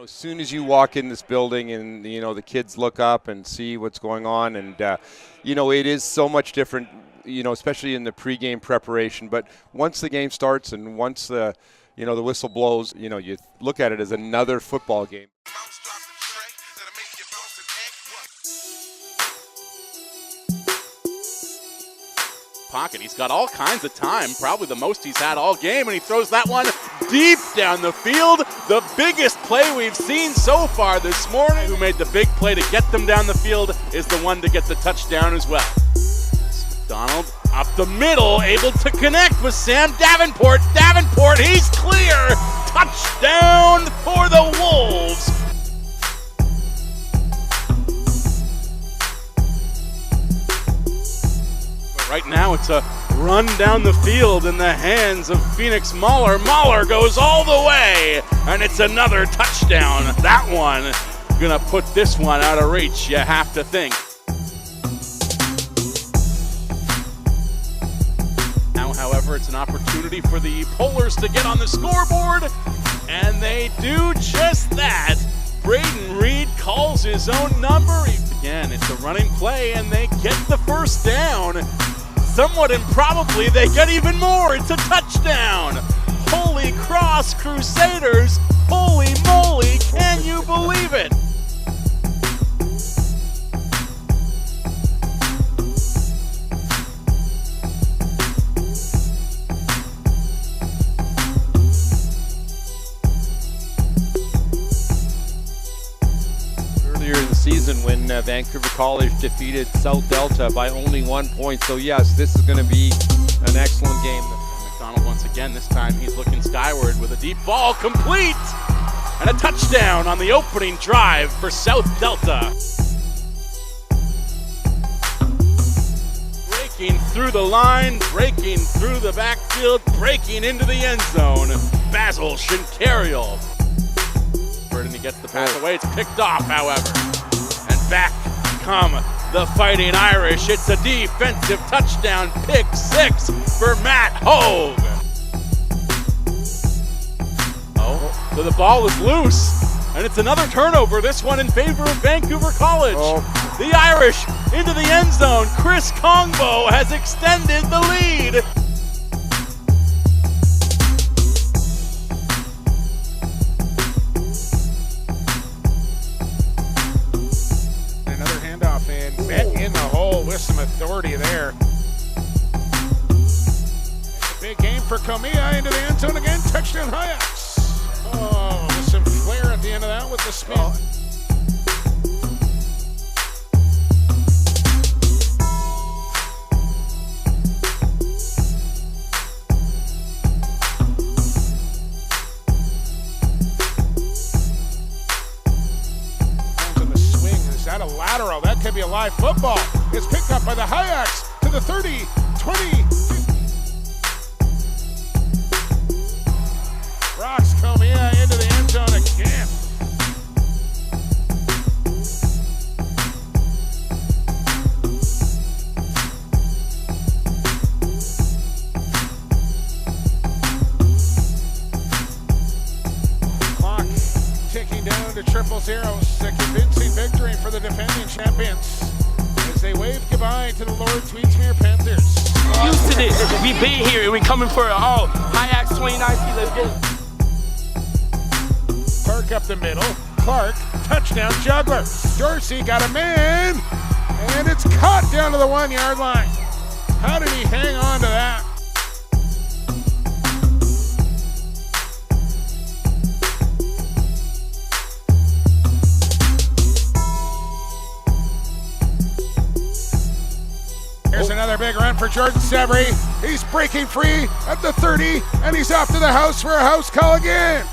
As soon as you walk in this building and, the kids look up and see what's going on and, it is so much different, especially in the pregame preparation. But once the game starts and once the whistle blows, you look at it as another football game. Pocket. He's got all kinds of time, probably the most he's had all game, and he throws that one deep down the field. The biggest play we've seen so far this morning. Who made the big play to get them down the field is the one to get the touchdown as well. McDonald up the middle, able to connect with Sam Davenport. Davenport, he's clear. Touchdown for the Wolves. Right now it's a run down the field in the hands of Phoenix Mahler. Mahler goes all the way, and it's another touchdown. That one gonna put this one out of reach, you have to think. Now, however, it's an opportunity for the Polars to get on the scoreboard, and they do just that. Braden Reed calls his own number. Again, it's a running play, and they get the first down. Somewhat improbably, they get even more. It's a touchdown. Holy Cross Crusaders. Holy moly, can you believe it? Earlier in the season when Vancouver College defeated South Delta by only 1 point. So yes, this is going to be an excellent game. McDonald once again, this time he's looking skyward with a deep ball, complete! And a touchdown on the opening drive for South Delta. Breaking through the line, breaking through the backfield, breaking into the end zone. Basil Shinkariel. And he gets the pass away. It's picked off, however. And back come the Fighting Irish. It's a defensive touchdown, pick six for Matt Hogue. Oh, so the ball is loose. And it's another turnover, this one in favor of Vancouver College. The Irish into the end zone. Chris Kongbo has extended the lead. In the hole with some authority there. It's a big game for Comilla into the end zone again. Touchdown Hayeks. Oh, with some flair at the end of that with the spin. A lateral, that could be a live football. It's picked up by the Hayeks to the 30, 20, 50. Rocks Comilla into the end zone again. Clock ticking down to 0-0. A convincing victory for the defending champions as they wave goodbye to the Lord Tweedsmuir Panthers. Used to this. We been here and we coming for it all. Hayeks 2019, let's go. Clark up the middle. Clark, touchdown juggler. Dorsey got a man, and it's caught down to the 1 yard line. How did he hang on to that? Here's another big run for Jordan Severy. He's breaking free at the 30, and he's off to the house for a house call again.